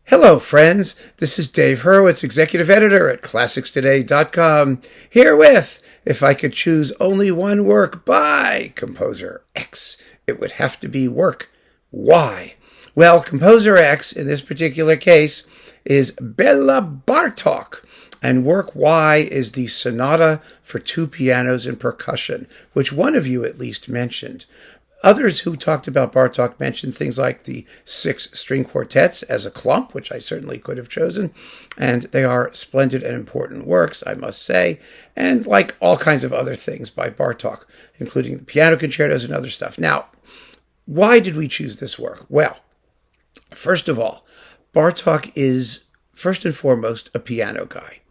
Hello, friends. This is Dave Hurwitz, executive editor at ClassicsToday.com, here with If I Could Choose Only One Work by Composer X, it would have to be work Y. Well, Composer X, in this particular case, is Bela Bartók, and work Y is the Sonata for two pianos and percussion, which one of you at least mentioned. Others who talked about Bartók mentioned things like the 6 string quartets as a clump, which I certainly could have chosen, and they are splendid and important works, I must say, and like all kinds of other things by Bartók, including the piano concertos and other stuff. Now, why did we choose this work? Well, first of all, Bartók is first and foremost a piano guy,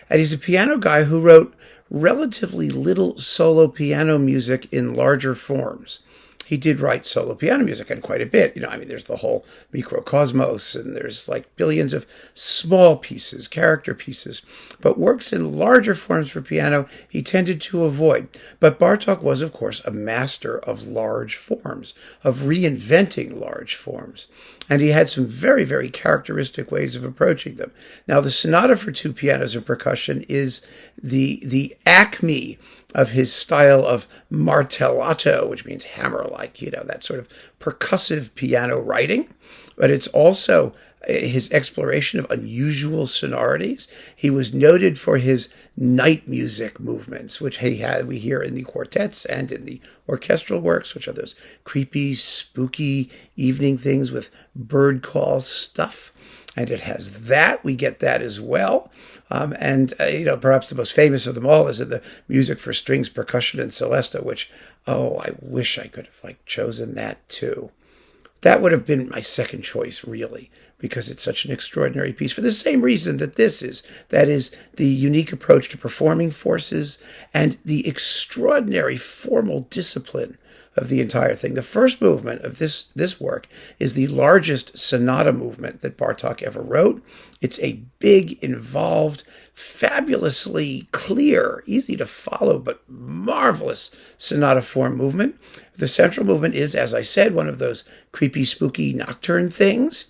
and he's a piano guy who wrote relatively little solo piano music in larger forms. He did write solo piano music, and quite a bit. There's the whole Microcosmos, and there's like billions of small pieces, character pieces. But works in larger forms for piano, he tended to avoid. But Bartók was, of course, a master of large forms, of reinventing large forms. And he had some very, very characteristic ways of approaching them. Now, the Sonata for two pianos and percussion is the acme of his style of martellato, which means hammer-like, that sort of percussive piano writing. But it's also his exploration of unusual sonorities. He was noted for his night music movements, which we hear in the quartets and in the orchestral works, which are those creepy, spooky evening things with bird call stuff. And it has that. We get that as well. Perhaps the most famous of them all is in the music for strings, percussion, and celesta, which, I wish I could have chosen that too. That would have been my second choice, really, because it's such an extraordinary piece for the same reason that this is. That is, the unique approach to performing forces and the extraordinary formal discipline of the entire thing. The first movement of this work is the largest sonata movement that Bartók ever wrote. It's a big, involved, fabulously clear, easy to follow, but marvelous sonata form movement. The central movement is, as I said, one of those creepy, spooky nocturne things,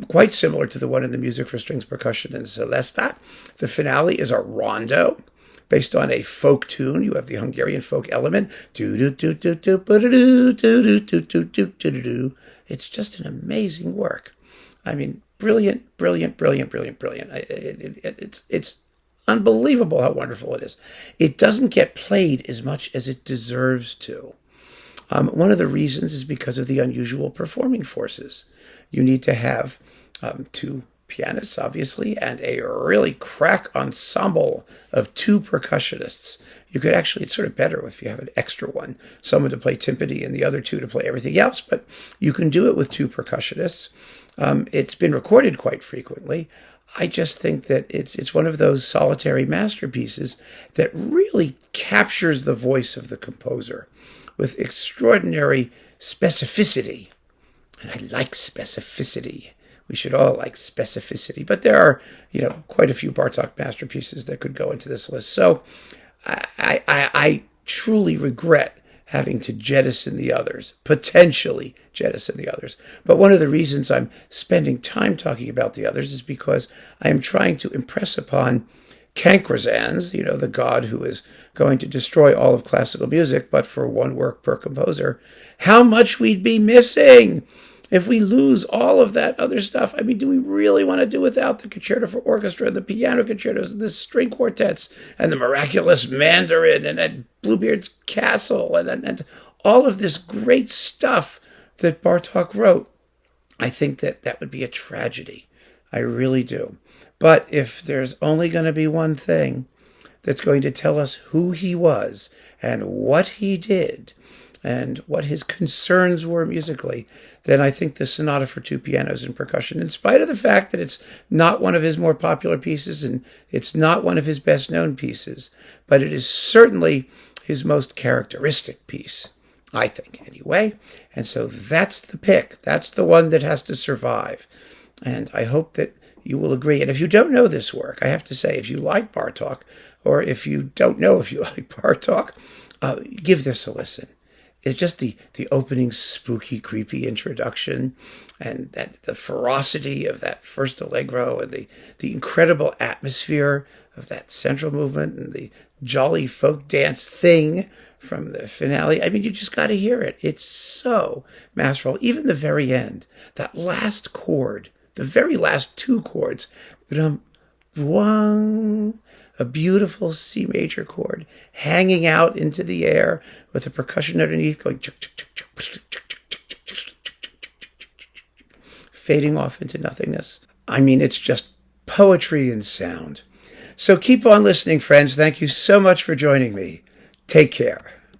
quite similar to the one in the music for strings, percussion, and celesta. The finale is a rondo, based on a folk tune. You have the Hungarian folk element. It's just an amazing work. Brilliant, brilliant, brilliant, brilliant, brilliant. It's unbelievable how wonderful it is. It doesn't get played as much as it deserves to. One of the reasons is because of the unusual performing forces. You need to have two pianists, obviously, and a really crack ensemble of two percussionists. You could actually, it's sort of better if you have an extra one, someone to play timpani and the other two to play everything else, but you can do it with two percussionists. It's been recorded quite frequently. I just think that it's one of those solitary masterpieces that really captures the voice of the composer with extraordinary specificity. And I like specificity. We should all like specificity, but there are, quite a few Bartók masterpieces that could go into this list. So I truly regret having to jettison the others, potentially jettison the others. But one of the reasons I'm spending time talking about the others is because I am trying to impress upon Cankrazans, the god who is going to destroy all of classical music, but for one work per composer, how much we'd be missing if we lose all of that other stuff. Do we really want to do without the concerto for orchestra, the piano concertos, and the string quartets, and the miraculous Mandarin, and Bluebeard's Castle, and all of this great stuff that Bartók wrote? I think that would be a tragedy. I really do. But if there's only going to be one thing that's going to tell us who he was and what he did and what his concerns were musically, then I think the Sonata for two pianos and percussion, in spite of the fact that it's not one of his more popular pieces and it's not one of his best-known pieces, but it is certainly his most characteristic piece, I think, anyway. And so that's the pick. That's the one that has to survive. And I hope that you will agree. And if you don't know this work, I have to say, if you like Bartók, or if you don't know if you like Bartók, give this a listen. it's just the opening spooky, creepy introduction, and that the ferocity of that first allegro, and the incredible atmosphere of that central movement, and the jolly folk dance thing from the finale. I mean, you just got to hear it. It's so masterful. Even the very end, that last chord, the very last two chords, a beautiful C major chord hanging out into the air with the percussion underneath going fading off into nothingness. I mean, it's just poetry in sound. So keep on listening, friends. Thank you so much for joining me. Take care.